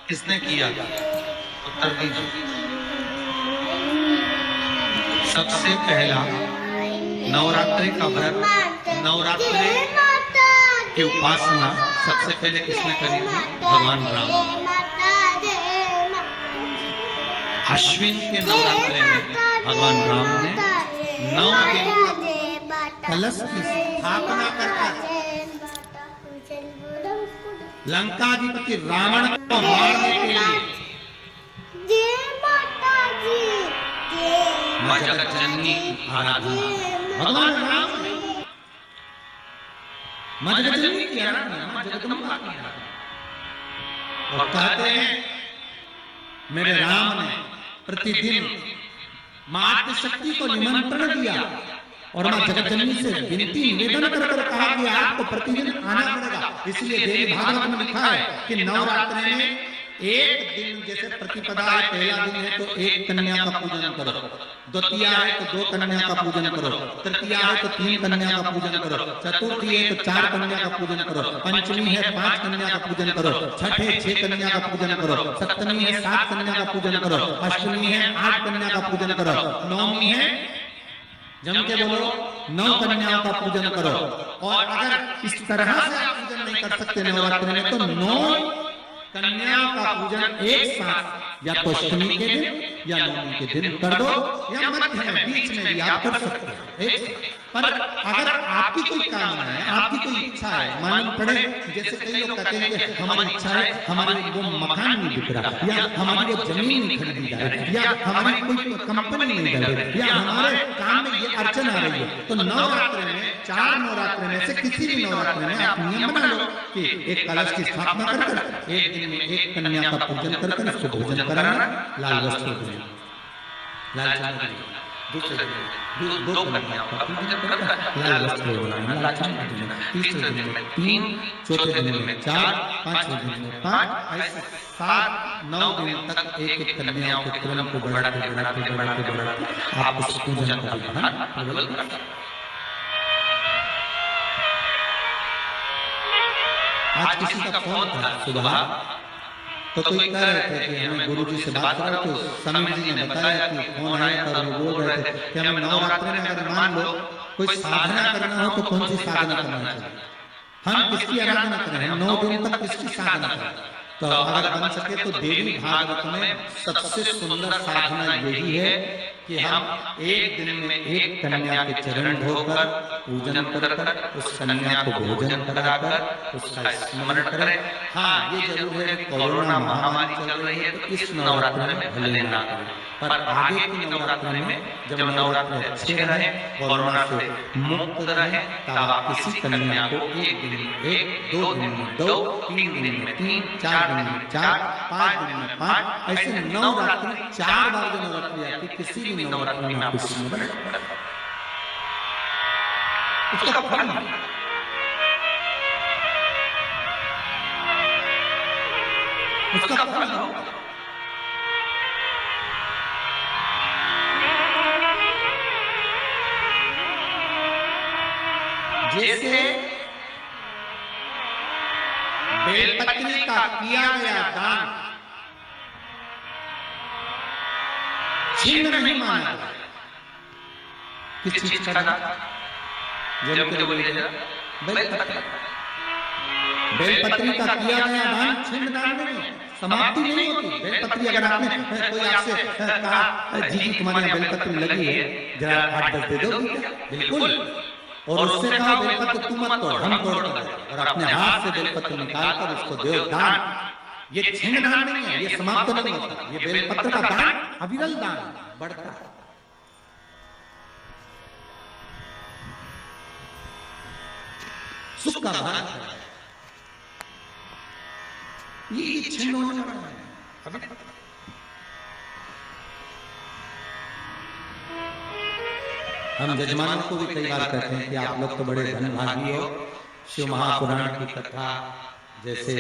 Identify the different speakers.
Speaker 1: किसने किया? उत्तर दीजिए। सबसे पहला नवरात्रि का व्रत, नवरात्रि की उपासना सबसे पहले किसने करी थी? भगवान राम। अश्विन के नवरात्रि में भगवान राम ने 9 दिन तक कलश की स्थापना कर लंकाधिपति रावण को मारने के लिए मां जगत जननी आराधना भगवान राम ने मां जगत जननी की आराधना, मां जगदम्बा की आराधना। और कहते हैं मेरे राम ने प्रतिदिन मां आदिशक्ति को निमंत्रण दिया और मां जगत जननी से विनती निवेदन कर कहा कि आपको प्रतिदिन आना पड़ेगा। इसलिए देवी भागवत में लिखा है कि नवरात्रि में एक दिन जैसे प्रतिपदा है, पहला दिन है तो एक कन्या का पूजन करो, द्वितीया है तो 2 कन्या का पूजन करो, तृतीया है तो 3 कन्या का पूजन करो, चतुर्थी है तो 4 कन्या का पूजन करो, पंचमी है 5 कन्या का पूजन करो, छठ है 6 कन्या का पूजन करो, सप्तमी है 7 कन्या का पूजन करो, अष्टमी है 8 कन्या का पूजन करो, नवमी है जम के बोलो 9 कन्याओं का पूजन करो। और अगर इस तरह से आप पूजन नहीं कर सकते नवरात्रि में तो 9 कन्याओं का पूजन एक साथ या तो अष्टमी के दिन या नवमी के दिन कर दो या मध्य में बीच में भी आप कर सकते हो एक साथ। पर अगर आपकी कोई कामना है, आपकी कोई इच्छा है, मालूम पड़े जैसे कई लोग कहते हैं कि हमारी इच्छा है हमारे वो मकान नहीं बिक रहा, या हमारी वो जमीन नहीं खरीदी जा रही, या हमारी कोई कंपनी नहीं बन रही, या हमारे काम में ये अड़चन आ रही है, तो नवरात्रि में 4 नवरात्रि में से किसी भी नवरात्रि में आप नियम बना लो कि एक कलश की स्थापना कर एक दिन में एक कन्या का पूजन कर उसको भोजन कराना, लाल वस्त्र देना, लाल चंदन दूसरे दिन 2 कन्याओं का पूजन कर लाल वस्त्र देना, लाल चंदन देना, तीसरे दिन में 3, चौथे दिन में 4, पांचवें दिन में 5, ऐसे 7-9 दिन तक एक कन्याओं के क्रम को बढ़ाते आप उस पूजन का विधान प्रबल करते हैं। आज किसी का फोन था सुबह तो कोई कह रहे थे कि हमें गुरुजी से बात करो, तो स्वामी जी ने बताया कि फोन आया था और वो बोल रहे थे कि हमें नवरात्रि में अगर मान लो कोई साधना करना हो तो कौन सी साधना करना चाहिए, हम किसकी आराधना करें, हम 9 दिन तक किसकी साधना करें। तो अगर बन सके तो देवी भागवत में सबसे सुंदर साधना यही है कि हम एक दिन में एक कन्या के चरण धोकर पूजन कर उस कन्या को भोजन कराकर उसका स्मरण करें। हाँ ये जरूर है कोरोना महामारी चल रही है तो इस नवरात्रि में भले ना करें, पर आगे की नवरात्रि में जब नवरात्रि अच्छे रहे, कोरोना से मुक्त रहे, तब आप किसी कन्या को एक दिन में 1, 2 दिन में 2, 3 दिन में 3, 4 दिन में 4, 5 दिन में 5, ऐसे नवरात्रि 4 बार जो नवरात्रि आती किसी भी नवरात्रि में आप स्मरण करें उसका फल उसका फल होगा। जैसे बेलपत्री का किया गया दान छिन्न नहीं माना जाए, किस चीज का दान जम के बोलिए जरा, बेलपत्री का किया गया दान छिन्न दान नहीं, समाप्ति नहीं होती। बेलपत्री अगर आपने कोई आपसे कहा जी तुम्हारे यहाँ बेलपत्री लगी है जरा 8-10 दे दो, बिल्कुल, और उससे कहा बेलपत्र तुम मत तोड़ हम तोड़ कर और अपने हाथ से बेलपत्र निकाल कर उसको दो दान, ये छिन्न दान नहीं है, ये समाप्त नहीं होता, ये बेलपत्र का दान अविरल दान बढ़ता है। सुख का भाग ये छिन्न होने वाला है। हम जजमानों को भी कई बार कहते हैं कि आप लोग तो बड़े धनभागी हो, शिव महापुराण की कथा जैसे